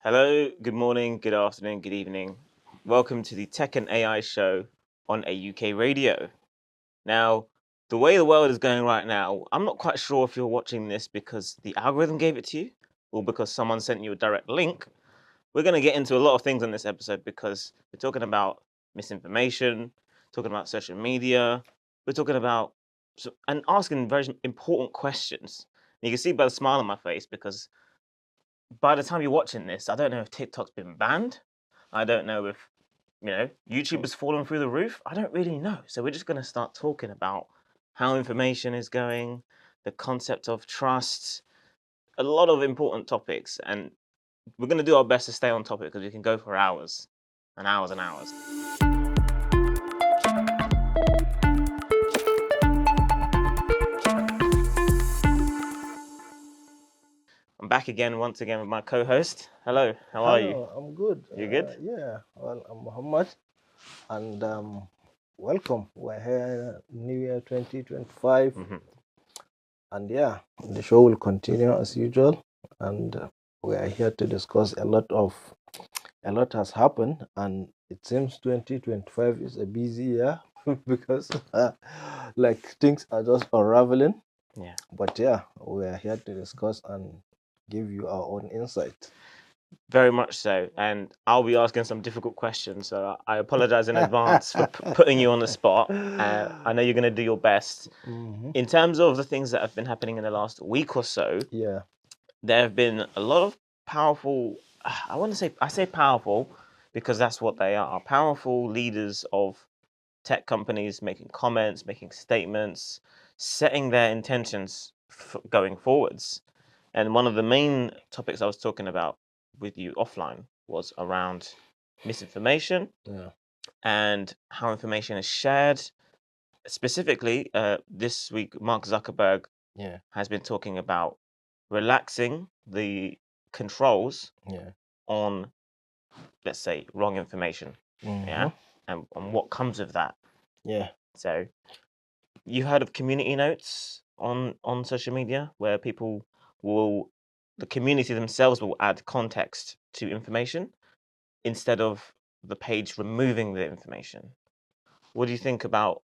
Hello, good morning, good afternoon, good evening. Welcome to the Tech and AI show on a UK radio. Now, the way the world is going right now, I'm not quite sure if you're watching this because the algorithm gave it to you or because someone sent you a direct link. We're going to get into a lot of things on this episode because we're talking about misinformation, talking about social media, we're talking about and asking very important questions. And you can see by the smile on my face because by the time you're watching this, I don't know if TikTok's been banned. I don't know if YouTube has fallen through the roof. I don't really know. So we're just going to start talking about how information is going, the concept of trust, a lot of important topics, and we're going to do our best to stay on topic because we can go for hours and hours and hours. I'm back again, once again, with my co-host. Hello, how are you? Hello, I'm good. You good? I'm Muhammad, and welcome. We're here, New Year 2025, hmm and the show will continue as usual. And we are here to discuss a lot has happened, and it seems 2025 is a busy year because like things are just unraveling. Yeah. But we are here to discuss and give you our own insight. Very much so, and I'll be asking some difficult questions, so I apologize in advance for putting you on the spot. I know you're going to do your best. Mhm. In terms of the things that have been happening in the last week or so, Yeah. there have been a lot of powerful, I say powerful because that's what they are, powerful leaders of tech companies making comments, making statements, setting their intentions going forwards. And one of the main topics I was talking about with you offline was around misinformation Yeah. and how information is shared. Specifically, this week, Mark Zuckerberg Yeah. has been talking about relaxing the controls Yeah. on, let's say, wrong information. Mm-hmm. Yeah. And what comes of that. Yeah. So, you heard of community notes on social media where people will the community themselves will add context to information instead of the page removing the information. What do you think about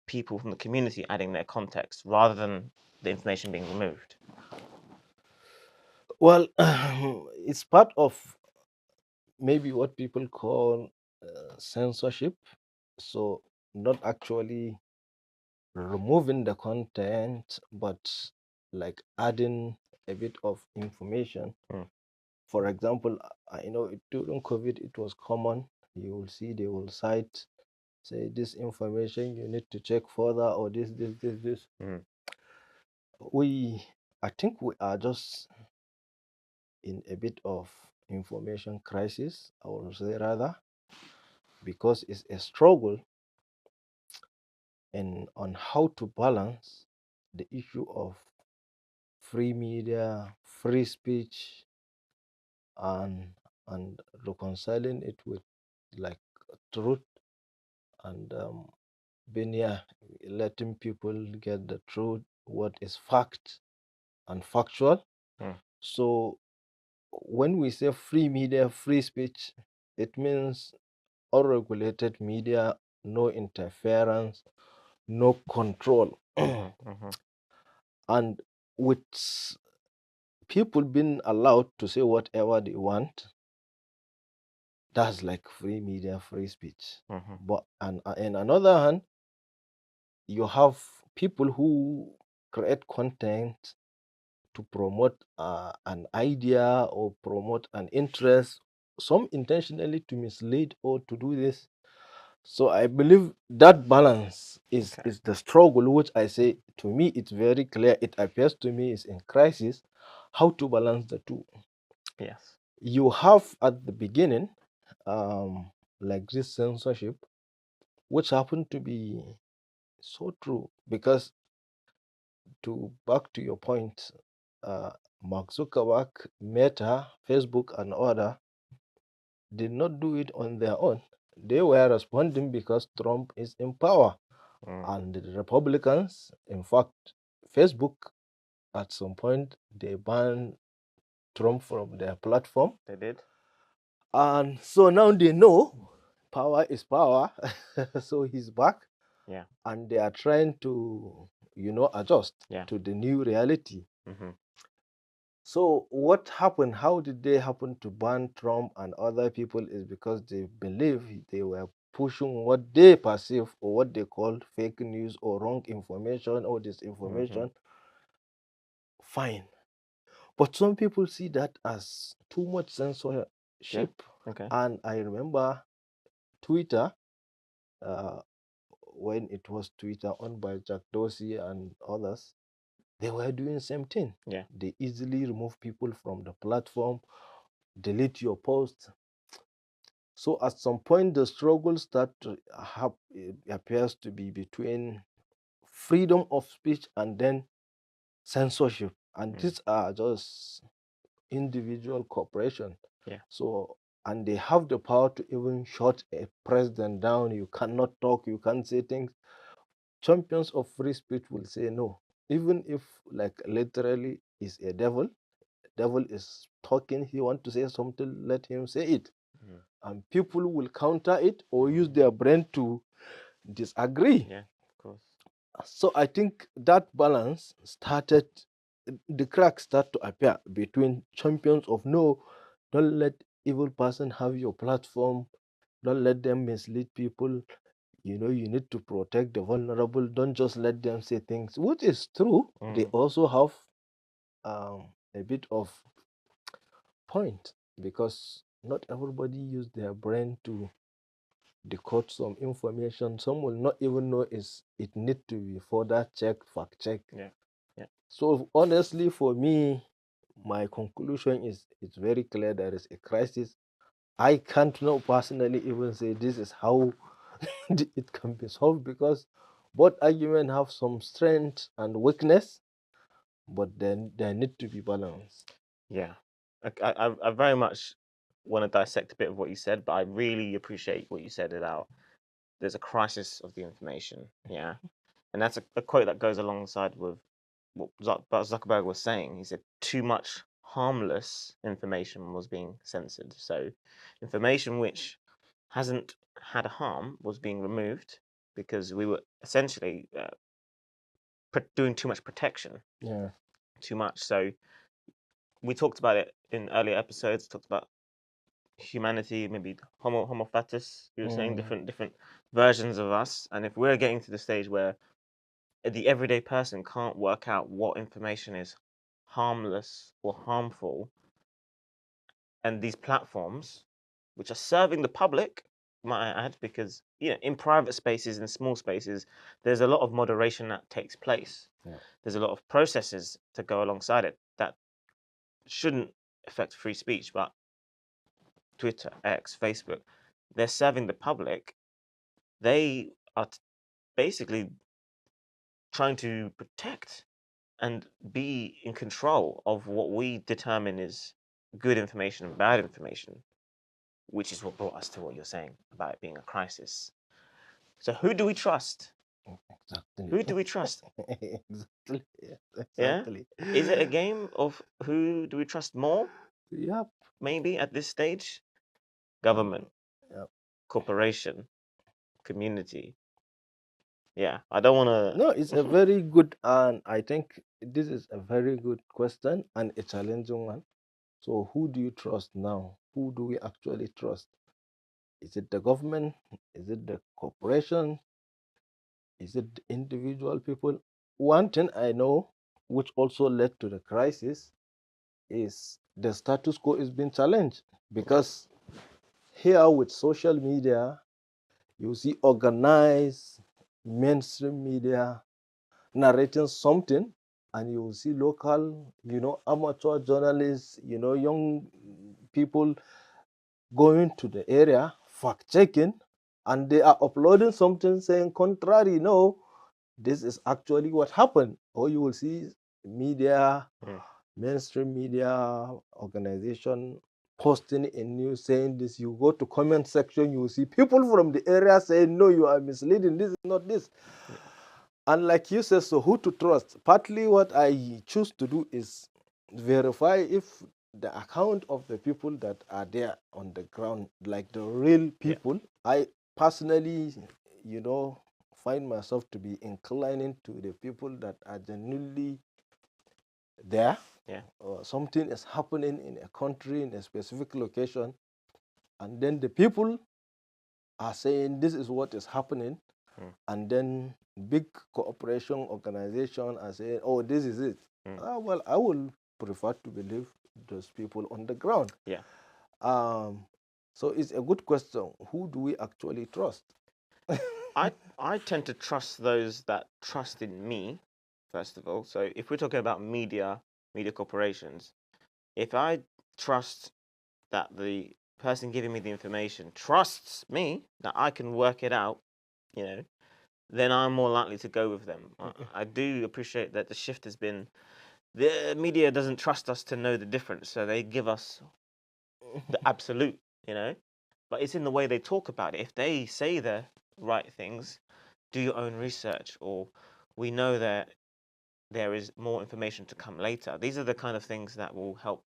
people from the community adding their context rather than the information being removed? Well, it's part of maybe what people call censorship. So, not actually removing the content, but like adding a bit of information. Mm, For example, I know during COVID it was common. You will see they will cite, say, this information you need to check further, or this. mm, We, I think we are just in a bit of information crisis, I would say rather, because it's a struggle in on how to balance the issue of free media, free speech, and reconciling it with like truth and being letting people get the truth, what is fact and factual. mm. So when we say free media, free speech, it means unregulated media, no interference, no control. Mhm, mhm. And with people being allowed to say whatever they want, that's like free media, free speech. Mhm. But and in another hand, you have people who create content to promote an idea or promote an interest, some intentionally to mislead or to do this. So I believe that balance Okay. is the struggle, which I say to me it's very clear. It appears to me is in crisis. How to balance the two? Yes. You have at the beginning, like this censorship, which happened to be so true because to back to your point, uh, Mark Zuckerberg, Meta, Facebook, and other did not do it on their own. They were responding because Trump is in power. Mm, And the Republicans, in fact, Facebook at some point they banned Trump from their platform. They did. And so now they know power is power. So he's back. Yeah. And they are trying to, adjust Yeah. to the new reality. Mm-hmm. So what happened? How did they happen to ban Trump and other people is because they believe they were pushing what they perceive or what they call fake news or wrong information or disinformation. Fine. But some people see that as too much censorship. Okay. And I remember Twitter, when it was Twitter owned by Jack Dorsey and others, they were doing the same thing. Yeah. They easily remove people from the platform, delete your post. So at some point, the struggle it appears to be between freedom of speech and then censorship. And these are just individual corporation. Yeah. So, and they have the power to even shut a president down. You cannot talk, you can't say things. Champions of free speech will say no. Even if, like, literally is a devil is talking, he want to say something, let him say it. And people will counter it or use their brain to disagree. Yeah, of course. So I think that balance started, the cracks start to appear between champions of no, don't let evil person have your platform, don't let them mislead people. You need to protect the vulnerable. Don't just let them say things, which is true. They also have a bit of point because not everybody use their brain to decode some information. Some will not even know it need to be further checked, fact checked. Yeah. Yeah. So honestly, for me, my conclusion is it's very clear there is a crisis. I can't now personally even say this is how it can be solved because both arguments have some strength and weakness, but then they need to be balanced. Yeah. I very much want to dissect a bit of what you said, but I really appreciate what you said about there's a crisis of the information. Yeah. And that's a quote that goes alongside with what Zuckerberg was saying. He said too much harmless information was being censored. So information which hasn't had a harm was being removed because we were essentially doing too much protection. Yeah. Too much. So we talked about it in earlier episodes, talked about humanity, maybe homo fatus, you were saying different versions of us. And if we're getting to the stage where the everyday person can't work out what information is harmless or harmful, and these platforms, which are serving the public, might I add, because in private spaces and small spaces, there's a lot of moderation that takes place. Yeah. There's a lot of processes to go alongside it that shouldn't affect free speech, but Twitter, X, Facebook, they're serving the public. They are basically trying to protect and be in control of what we determine is good information and bad information, which is what brought us to what you're saying about it being a crisis. So who do we trust? Exactly. Who do we trust? Exactly. Yeah? Exactly. Is it a game of who do we trust more? Yep. Maybe at this stage? Government, Yep. corporation, community. Yeah, I don't want to. No, it's a very good, and I think this is a very good question and a challenging one. So, who do you trust now? Who do we actually trust? Is it the government? Is it the corporation? Is it the individual people? One thing I know, which also led to the crisis, is the status quo is being challenged because here with social media, you see organized mainstream media narrating something, and you will see local, amateur journalists, young people going to the area, fact checking, and they are uploading something saying contrary. No, this is actually what happened. Or you will see media, mainstream media organization posting a news saying this. You go to comment section, you will see people from the area saying, no, you are misleading, this is not this. And like you said, so who to trust? Partly what I choose to do is verify if the account of the people that are there on the ground, like the real Yeah. people, I personally, find myself to be inclining to the people that are genuinely there. Yeah. Something is happening in a country, in a specific location, and then the people are saying this is what is happening, and then big cooperation organization are saying, oh, this is it. Well, I will prefer to believe those people on the ground. Yeah. So it's a good question. Who do we actually trust? I tend to trust those that trust in me, first of all. So if we're talking about media corporations, if I trust that the person giving me the information trusts me that I can work it out, then I'm more likely to go with them. I do appreciate that the shift has been the media doesn't trust us to know the difference, so they give us the absolute, But it's in the way they talk about it. If they say the right things, do your own research, or we know that there is more information to come later. These are the kind of things that will help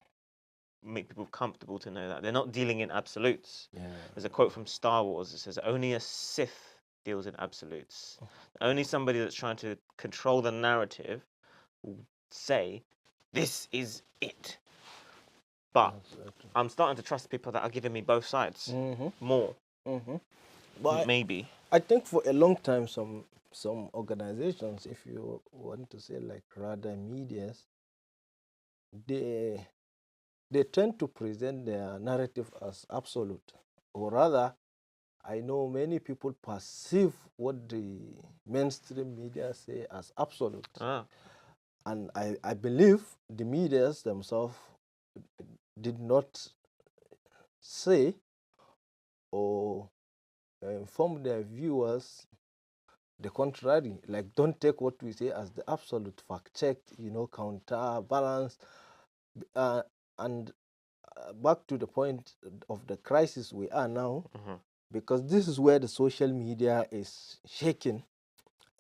make people comfortable to know that they're not dealing in absolutes. Yeah. There's a quote from Star Wars that says, "Only a Sith deals in absolutes." Only somebody that's trying to control the narrative will say, "This is it." But I'm starting to trust people that are giving me both sides more. But Maybe. I think for a long time, some organizations, if you want to say like rather medias, they tend to present their narrative as absolute, or rather, I know many people perceive what the mainstream media say as absolute. And I believe the medias themselves did not say or inform their viewers the contrary. Like, don't take what we say as the absolute, fact checked, counterbalance. And back to the point of the crisis we are now, because this is where the social media is shaking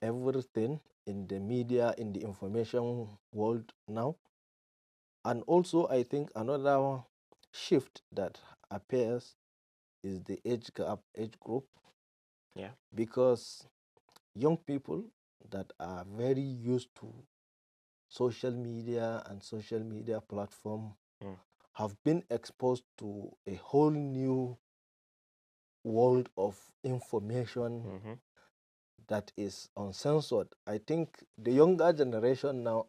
everything in the media, in the information world now. And also, I think another shift that appears is the age gap, age group. Yeah. Because young people that are very used to social media and social media platform have been exposed to a whole new world of information that is uncensored. I think the younger generation now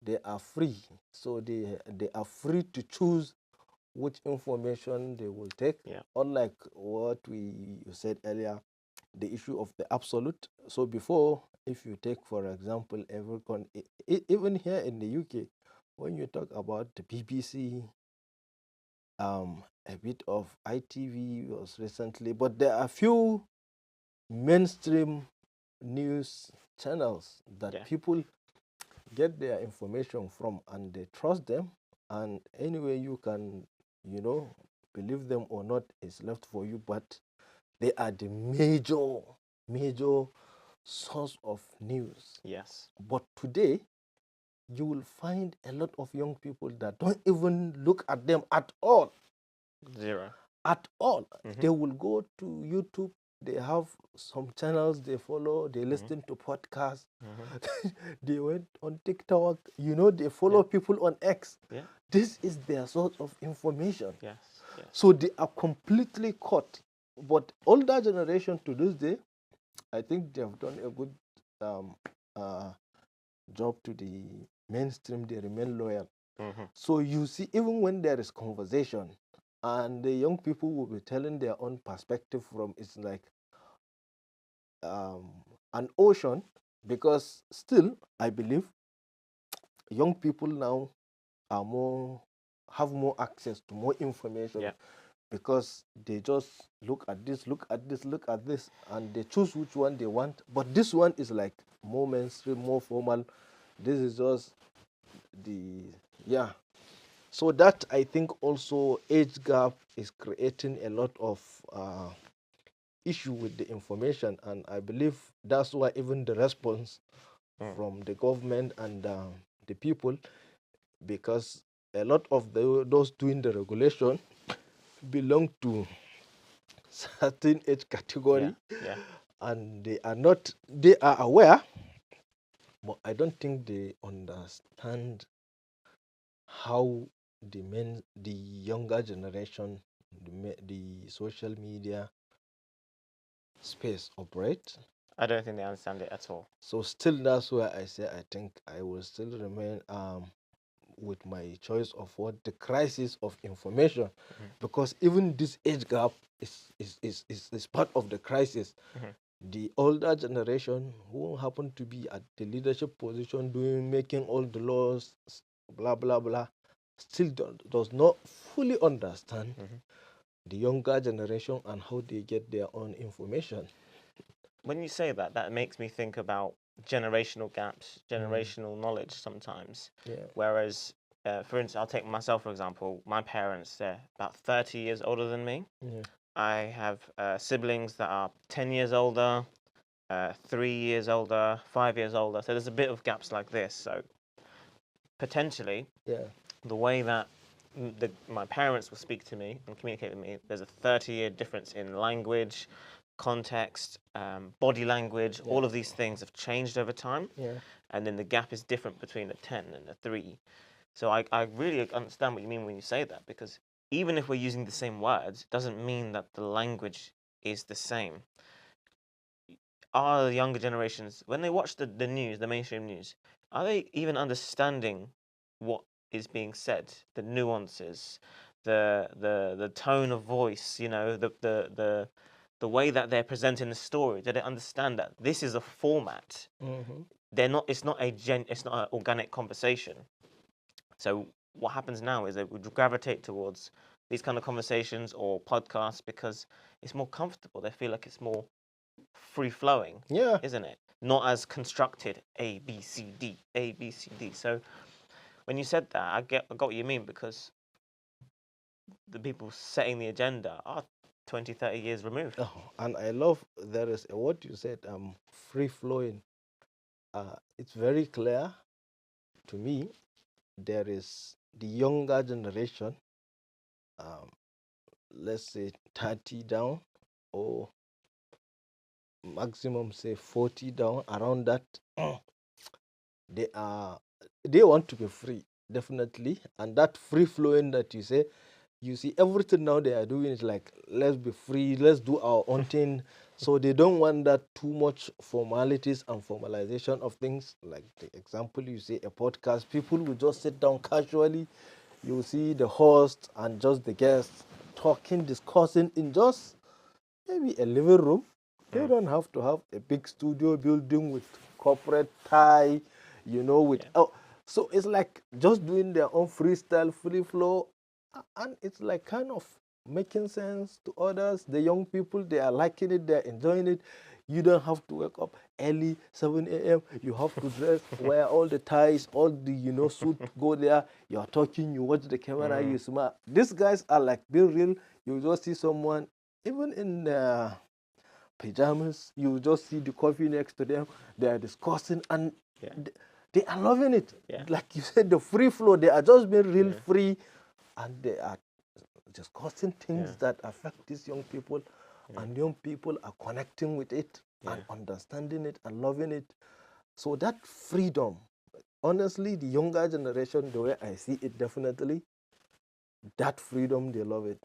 they are free, so they are free to choose which information they will take. Unlike what we said earlier, the issue of the absolute. So before, if you take for example even here in the UK, when you talk about the BBC, a bit of ITV was recently, but there are few mainstream news channels that people get their information from, and they trust them. And anyway, you can, believe them or not is left for you, but they are the major source of news. Yes. But today, you will find a lot of young people that don't even look at them at all. Zero. At all. They will go to YouTube. They have some channels they follow. They listen to podcasts. They went on TikTok. They follow people on X. This is their source of information. Yes. So they are completely caught. But older generation to this day, I think they have done a good job to the mainstream. They remain loyal. So you see, even when there is conversation, and the young people will be telling their own perspective from, it's like an ocean, because still, I believe young people now have more access to more information, because they just look at this, look at this, look at this, and they choose which one they want. But this one is like more mainstream, more formal. This is just so that, I think, also age gap is creating a lot of issue with the information, and I believe that's why even the response from the government and the people, because a lot of those doing the regulation belong to certain age Yeah. category, Yeah. and they are aware, but I don't think they understand how the younger generation, the social media space operate. I don't think they understand it at all. So still, that's why I say I think I will still remain with my choice of what the crisis of information, Mhm. because even this age gap is part of the crisis. Mhm. The older generation who happen to be at the leadership position, making all the laws, blah blah blah, still does not fully understand Mhm. the younger generation and how they get their own information. When you say that, that makes me think about generational gaps, generational knowledge sometimes. Yeah. Whereas, for instance, I'll take myself for example. My parents, they're about 30 years older than me. Yeah. I have siblings that are 10 years older, 3 years older, 5 years older. So there's a bit of gaps like this. So potentially, Yeah. the way that my parents will speak to me and communicate with me, there's a 30-year difference in language, context, body language. Yeah. All of these things have changed over time, Yeah. and then the gap is different between a 10 and a 3. So I really understand what you mean when you say that, because even if we're using the same words, it doesn't mean that the language is the same. Are the younger generations, when they watch the news, the mainstream news, are they even understanding what is being said, the nuances, the tone of voice, the way that they're presenting the story? Do they understand that this is a format? Mm-hmm. They're not. It's not an organic conversation. So what happens now is they would gravitate towards these kind of conversations or podcasts because it's more comfortable. They feel like it's more free flowing, Yeah. isn't it? Not as constructed A B C D A B C D. So when you said that, I got what you mean, because the people setting the agenda are 20, 30 years removed. Oh, and I love there is a what you said, free flowing. It's very clear to me. There is the younger generation, um, let's say 30 down, or maximum say 40 down, around that. they are they want to be free, definitely, and that free flowing that you say, you see everything now they are doing is like, let's be free, let's do our own thing. So they don't want that too much formalities and formalization of things. Like the example you say, a podcast, people will just sit down casually. You see the host and just the guests talking, discussing in just maybe a living room. They Mm. don't have to have a big studio building with corporate tie, with Yeah. so it's like just doing their own freestyle, free flow, and it's like kind of making sense to others. The young people, they are liking it, they're enjoying it. You don't have to wake up early, 7 a.m. You have to dress, wear all the ties, all the suit, go there. You're talking, you watch the camera, you smile. These guys are like being real. You just see someone, even in pajamas, you just see the coffee next to them. They are discussing, and Yeah. they are loving it. Yeah. Like you said, the free flow. They are just being real Yeah. free, and they are discussing things Yeah. that affect these young people, Yeah. and young people are connecting with it and Yeah. understanding it and loving it. So that freedom, honestly, the younger generation, the way I see it, definitely, that freedom, they love it.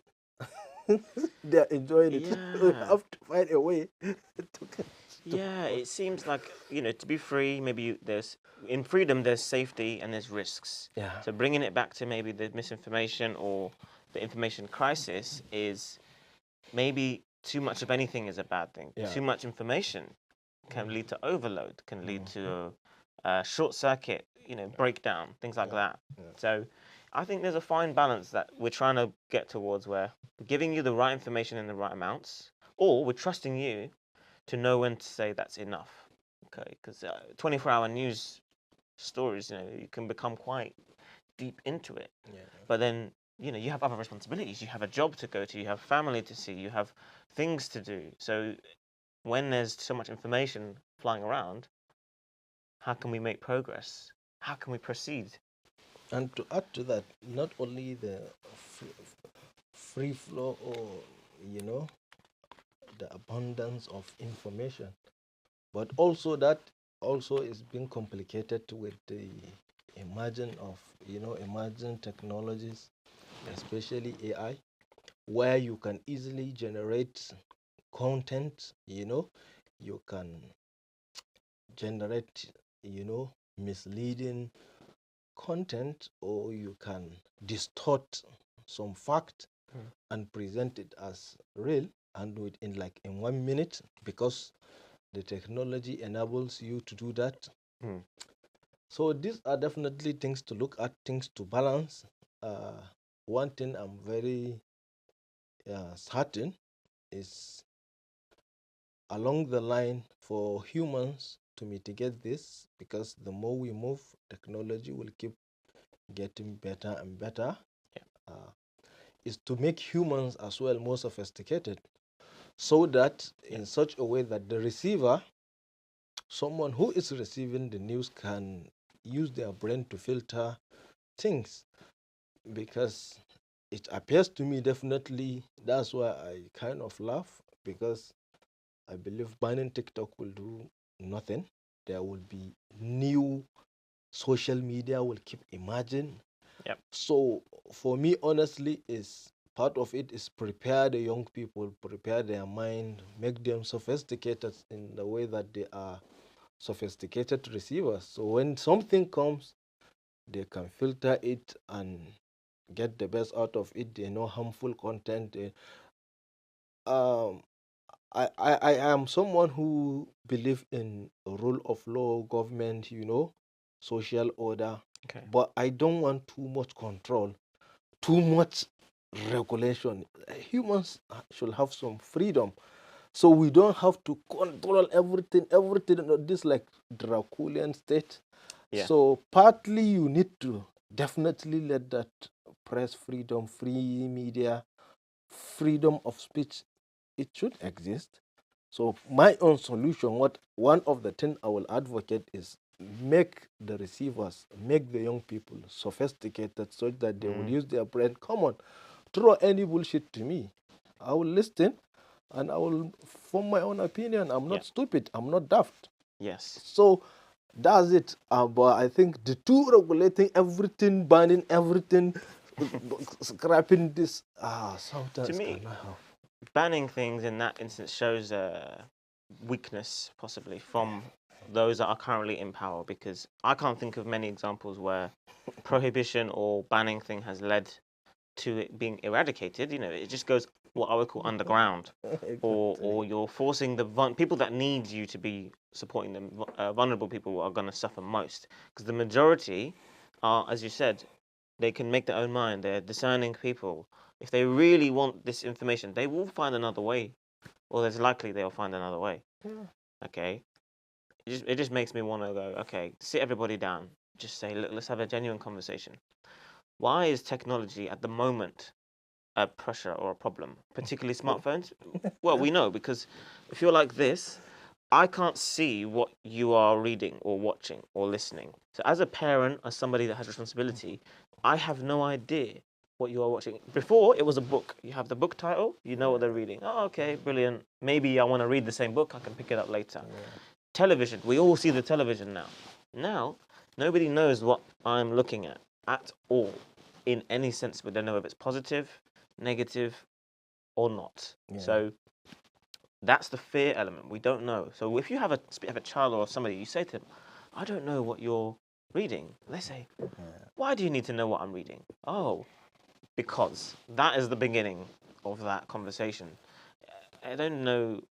They're enjoying it. We Yeah. have to find a way to Yeah, it seems like, to be free, maybe there's in freedom there's safety and there's risks. yeah. So bringing it back to maybe the misinformation or the information crisis is maybe too much of anything is a bad thing. Yeah. Too much information can lead to overload, can lead Mhm. to a short circuit, breakdown, things like Yeah. that. Yeah. So I think there's a fine balance that we're trying to get towards, where we're giving you the right information in the right amounts, or we're trusting you to know when to say that's enough. Okay, because 24-hour news stories, you can become quite deep into it. Yeah. But then, you have other responsibilities. You have a job to go to. You have family to see. You have things to do. So when there's so much information flying around, how can we make progress? How can we proceed? And to add to that, not only the free flow or, you know, the abundance of information, but also that also is being complicated with the emerging technologies, especially AI, where you can easily generate content, you can generate, misleading content, or you can distort some fact and present it as real, and do it in 1 minute, because the technology enables you to do that. So these are definitely things to look at, things to balance. One thing I'm very certain is, along the line, for humans to mitigate this, because the more we move, technology will keep getting better and better, is to make humans as well more sophisticated, so that in such a way that the receiver, someone who is receiving the news, can use their brain to filter things. Because it appears to me, definitely, that's why I kind of laugh, because I believe banning TikTok will do nothing. There will be new social media will keep emerging. Yep. So for me, honestly, is part of it is prepare the young people, prepare their mind, make them sophisticated in the way that they are sophisticated receivers. So when something comes, they can filter it and get the best out of it. They know harmful content. Um, I am someone who believe in rule of law, government, social order. Okay. But I don't want too much control, too much regulation. Humans should have some freedom. So we don't have to control everything, this like Draconian state. Yeah. So partly you need to definitely let that press freedom, free media, freedom of speech, it should exist. So my own solution, one of the things I will advocate is, make the receivers, make the young people sophisticated, so that they will use their brain. Come on, throw any bullshit to me. I will listen and I will form my own opinion. I'm not stupid. I'm not daft. Yes. So that's it. But I think the two regulating everything, banning everything, scrapping this, sometimes To me, cannot help. banning things in that instance shows a weakness, possibly, from those that are currently in power, because I can't think of many examples where prohibition or banning thing has led to it being eradicated. It just goes what I would call underground, or you're forcing the people that need you to be supporting them. Vulnerable people are going to suffer most, because the majority are, as you said, they can make their own mind. They're discerning people. If they really want this information, they will find another way, or there's likely they'll find another way. Okay, it just makes me want to go, okay, sit everybody down, just say, look, let's have a genuine conversation. Why is technology at the moment a pressure or a problem, particularly smartphones? Well, we know, because if you're like this, I can't see what you are reading or watching or listening. So as a parent, as somebody that has responsibility, I have no idea what you are watching. Before, it was a book. You have the book title, you know what they're reading. Oh, okay, brilliant. Maybe I want to read the same book, I can pick it up later. Television, we all see the television now. Now, nobody knows what I'm looking at all, in any sense. We don't know if it's positive, negative, or not. So that's the fear element. We don't know. So if you have a child or somebody, you say to them, I don't know what you're reading. They say, why do you need to know what I'm reading? Oh, because that is the beginning of that conversation. I don't know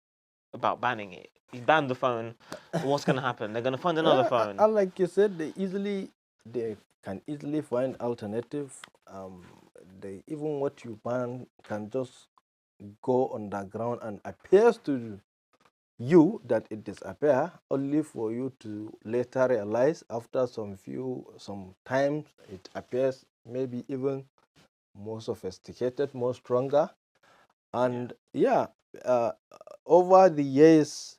about banning it. You ban the phone, what's going to happen? They're going to find another phone. Like you said, they can easily find alternative. Even what you ban can just go underground and appears to you that it disappear, only for you to later realize, after some time, it appears maybe even more sophisticated, more stronger. And uh, over the years,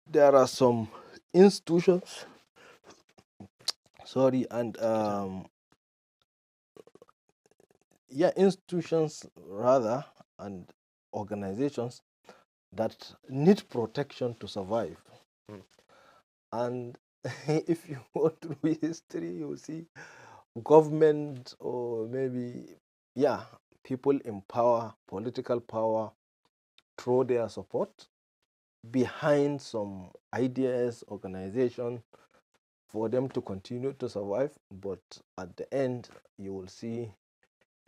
there are some institutions, sorry, and yeah, institutions rather, and organizations that need protection to survive. Mm. And if you go through history, you see government, or maybe, yeah, people in power, political power, throw their support behind some ideas, organization, for them to continue to survive. But at the end, you will see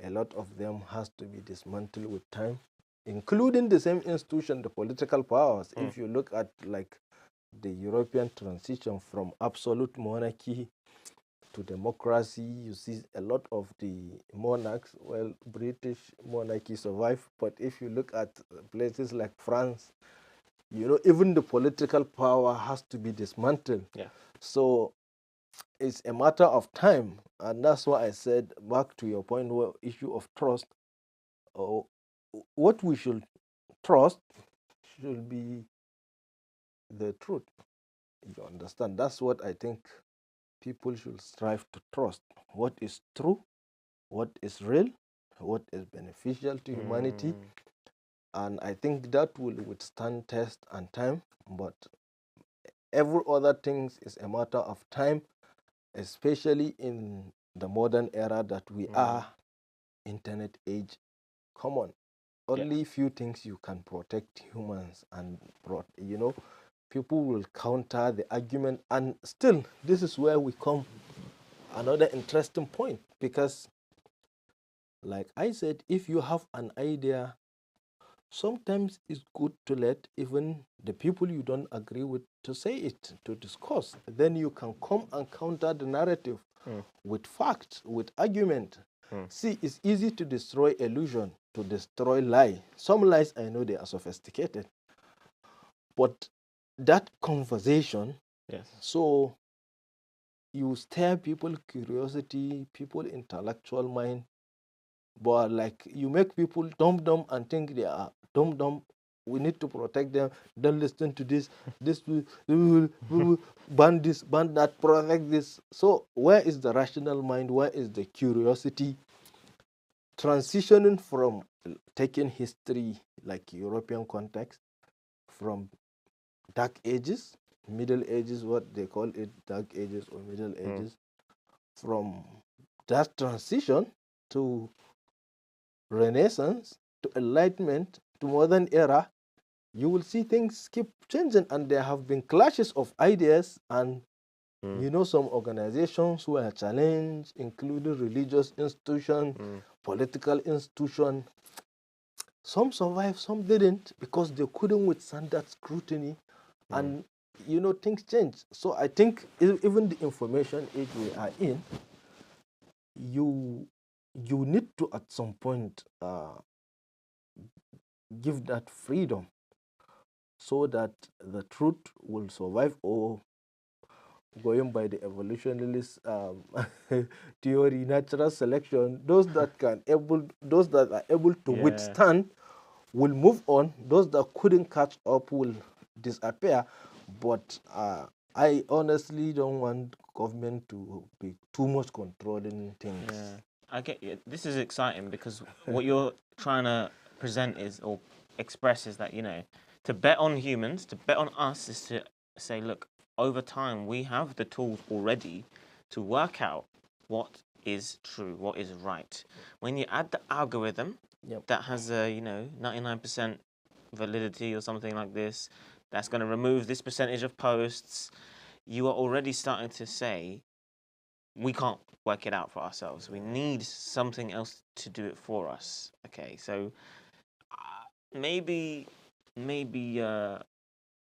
a lot of them has to be dismantled with time, including the same institution, the political powers. Mm. If you look at like the European transition from absolute monarchy to democracy, you see a lot of the monarchs, well, British monarchy survived, but if you look at places like France, even the political power has to be dismantled. Yeah. So it's a matter of time, and that's why I said, back to your point, where issue of trust, or what we should trust should be the truth. You understand? That's what I think people should strive to trust. What is true, what is real, what is beneficial to humanity. Mm. And I think that will withstand test and time. But every other things is a matter of time, especially in the modern era that we are, internet age. Come on, Yeah. only few things you can protect humans, and people will counter the argument. And still, this is where we come another interesting point, because like I said, if you have an idea, sometimes it's good to let even the people you don't agree with to say it, to discuss. Then you can come and counter the narrative with facts, with argument. See, it's easy to destroy illusion, to destroy lie. Some lies, I know they are sophisticated, but that conversation, Yes. so you stir people curiosity, people intellectual mind, but like you make people dumb and think they are dumb. We need to protect them. Don't listen to this. This will ban this, ban that, protect this. So where is the rational mind? Where is the curiosity? Transitioning from taking history like European context, from dark ages, middle ages, what they call it, dark ages or middle ages, from that transition to Renaissance, to Enlightenment, to modern era, you will see things keep changing, and there have been clashes of ideas, and some organizations were challenged, including religious institutions, political institutions. Some survived, some didn't, because they couldn't withstand that scrutiny, and things change. So I think even the information age we are in, you need to at some point give that freedom, so that the truth will survive, or going by the evolutionist theory, natural selection, those that are able to withstand will move on. Those that couldn't catch up will disappear. But I honestly don't want government to be too much controlling things. Yeah, I get you. This is exciting because what you're trying to present is, or express, is that, to bet on humans, to bet on us, is to say, look, over time, we have the tools already to work out what is true, what is right. When you add the algorithm that has a, 99% validity or something like this, that's going to remove this percentage of posts, you are already starting to say, we can't work it out for ourselves. We need something else to do it for us. Okay, so maybe Mr.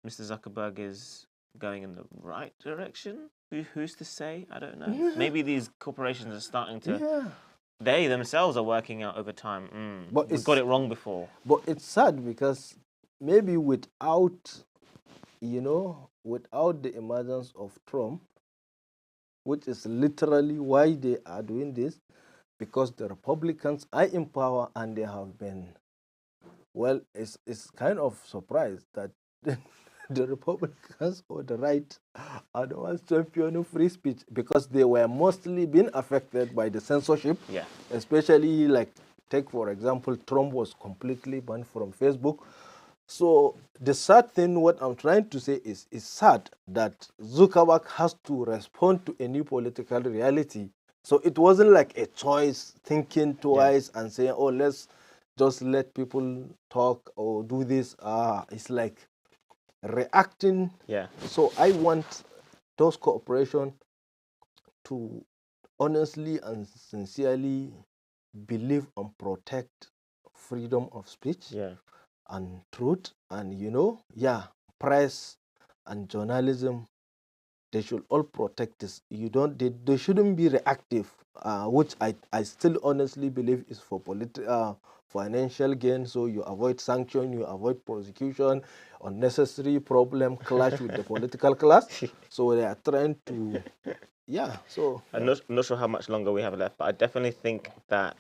Zuckerberg is going in the right direction. Who's to say? I don't know. Maybe these corporations are starting to. They themselves are working out over time. But We got it wrong before. But it's sad, because maybe without the emergence of Trump, which is literally why they are doing this, because the Republicans are in power, and they have been, well, it's kind of surprised that the Republicans or the right are the ones championing free speech because they were mostly being affected by the censorship. Yeah. Especially, like, take for example, Trump was completely banned from Facebook. So the sad thing, what I'm trying to say is, it's sad that Zuckerberg has to respond to a new political reality. So it wasn't like a choice, thinking twice and saying, "Oh, let's just let people talk or do this." It's like reacting. Yeah. So I want those corporations to honestly and sincerely believe and protect freedom of speech Yeah. and truth, and press and journalism, they should all protect this. They shouldn't be reactive, which I still honestly believe is for financial gain. So you avoid sanction, you avoid prosecution, unnecessary problem, clash with the political class. So they are trying to, I'm not sure how much longer we have left, but I definitely think that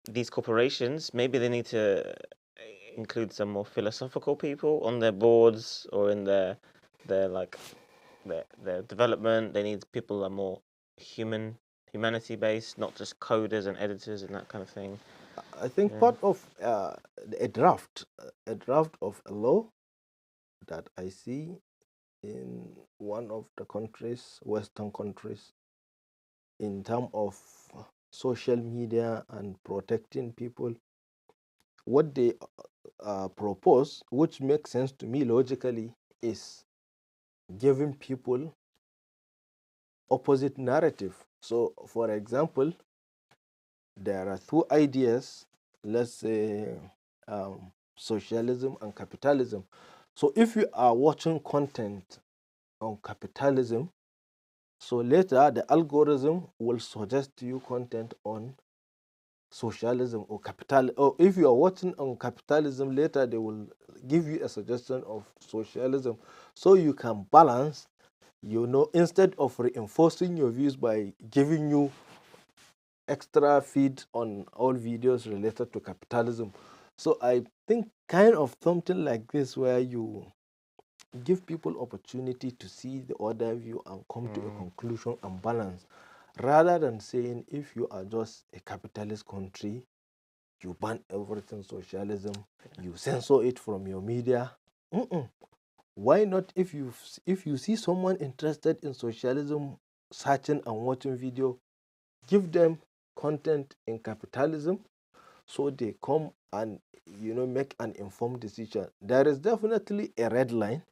these corporations, maybe they need to include some more philosophical people on their boards or in their like their development. They need people that are more humanity based, not just coders and editors and that kind of thing. I think part of a draft of a law that I see in one of the countries, Western countries, in terms of social media and protecting people, what they propose, which makes sense to me logically, is giving people opposite narrative. So, for example, there are two ideas, let's say socialism and capitalism. So, if you are watching content on capitalism, so later the algorithm will suggest to you content on socialism or capital, or if you are watching on capitalism, later they will give you a suggestion of socialism, so you can balance, instead of reinforcing your views by giving you extra feed on all videos related to capitalism. So I think kind of something like this, where you give people opportunity to see the other view and come to a conclusion and balance, rather than saying, if you are just a capitalist country, you ban everything socialism, you censor it from your media. Why not, if you see someone interested in socialism, searching and watching video, give them content in capitalism, so they come and make an informed decision. There is definitely a red line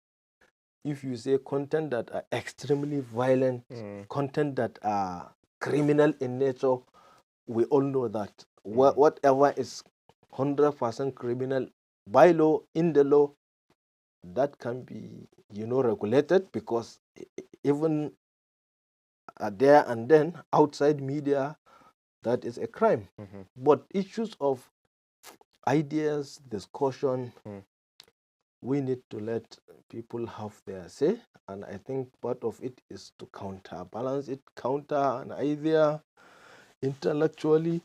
if you say content that are extremely violent, content that are criminal in nature. We all know that whatever is 100% criminal by law, in the law, that can be regulated, because even there and then outside media, that is a crime. But issues of ideas, discussion, we need to let people have their say, and I think part of it is to counterbalance it, counter an idea intellectually,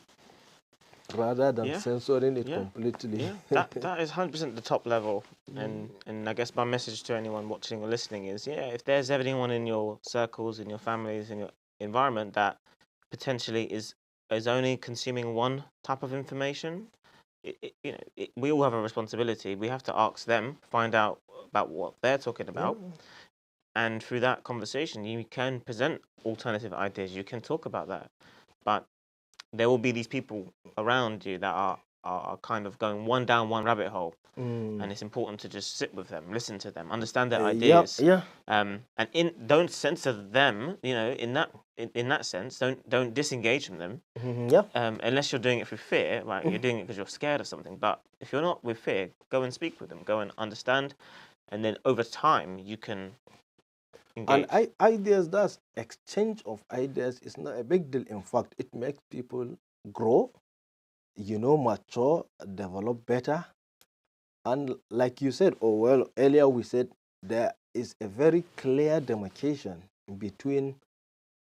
rather than censoring it completely. Yeah, that is 100% the top level. And I guess my message to anyone watching or listening is, if there's anyone in your circles, in your families, in your environment that potentially is only consuming one type of information, we all have a responsibility. We have to ask them, find out about what they're talking about, and through that conversation, you can present alternative ideas. You can talk about that, but there will be these people around you that are kind of going down one rabbit hole, and it's important to just sit with them, listen to them, understand their ideas, and don't censor them. In that sense, don't disengage from them. Unless you're doing it through fear, right? You're doing it because you're scared of something. But if you're not with fear, go and speak with them, go and understand, and then over time you can engage. And ideas, that's exchange of ideas, is not a big deal. In fact, it makes people grow, mature, develop better. And like you said, earlier we said, there is a very clear demarcation between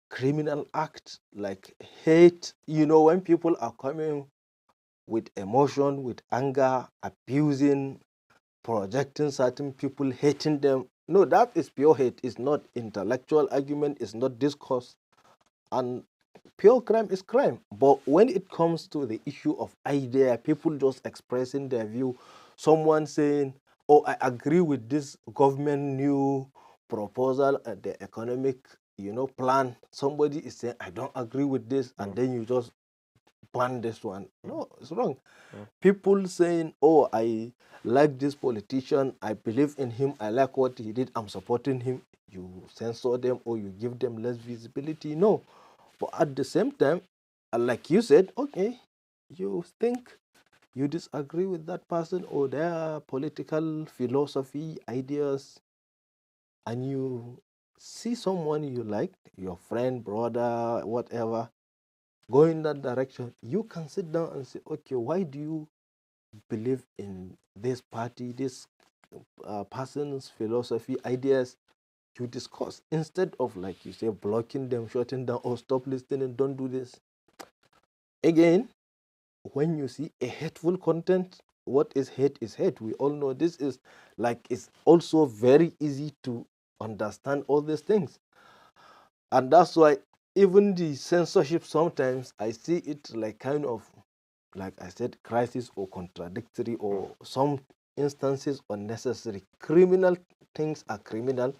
criminal acts like hate, when people are coming with emotion, with anger, abusing projecting certain people, hating them. No, that is pure hate. It's not intellectual argument. It's not discourse. And pure crime is crime. But when it comes to the issue of idea, people just expressing their view, someone saying, oh, I agree with this government new proposal, the economic, plan. Somebody is saying, I don't agree with this, and then you just ban this one. No, it's wrong. People saying, oh, I like this politician, I believe in him, I like what he did, I'm supporting him. You censor them or you give them less visibility. No. But at the same time, like you said, okay, you think you disagree with that person or their political philosophy, ideas, and you see someone you like, your friend, brother, whatever, go in that direction, you can sit down and say, okay, why do you believe in this party, this person's philosophy, ideas? You discuss instead of, like you say, blocking them, shutting down, or stop listening, don't do this. Again, when you see a hateful content, what is hate is hate. We all know this is like, it's also very easy to understand all these things. And that's why even the censorship, sometimes I see it like kind of, like I said, crisis or contradictory, or some instances unnecessary. Criminal things are criminal,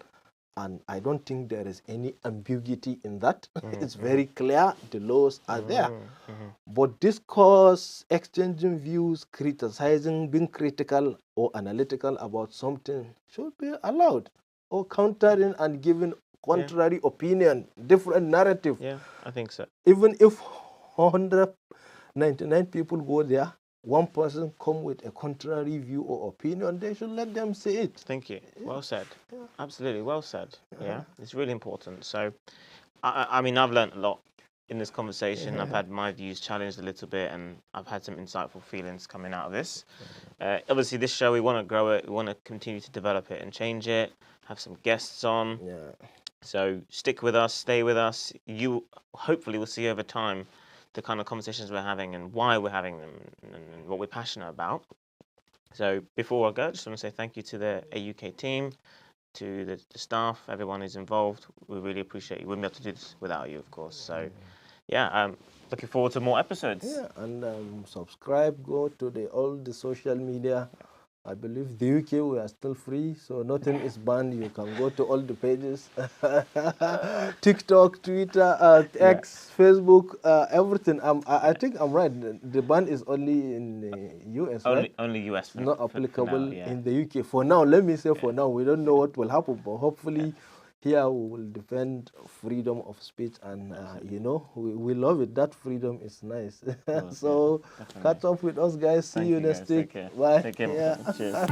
and I don't think there is any ambiguity in that. It's very clear, the laws are there. But discourse, exchanging views, criticizing, being critical or analytical about something should be allowed, or countering and giving contrary opinion, different narrative. Yeah, I think so. Even if 199 people go there, one person come with a contrary view or opinion, they should let them say it. Thank you. Well said. Absolutely well said. Yeah, it's really important. So, I mean, I've learned a lot in this conversation. I've had my views challenged a little bit, and I've had some insightful feelings coming out of this. Obviously, this show, we want to grow it. We want to continue to develop it and change it, have some guests on. So stick with us, stay with us. You hopefully will see over time the kind of conversations we're having and why we're having them and what we're passionate about. So before I go, I just want to say thank you to the AUK team, to the staff, everyone who's involved. We really appreciate you. We wouldn't be able to do this without you, of course. So yeah, looking forward to more episodes. Yeah, and subscribe, go to all the social media. I believe the UK, we are still free, so nothing is banned. You can go to all the pages. TikTok, Twitter, X, Facebook, everything. I think I'm right. The ban is only in the US, right? Only US. It's not applicable in the UK. For now, let me say for now, we don't know what will happen, but hopefully here we will defend freedom of speech, and we love it. That freedom is nice. So catch up with us, guys. See you next week. Take care. Bye. Take care. Cheers.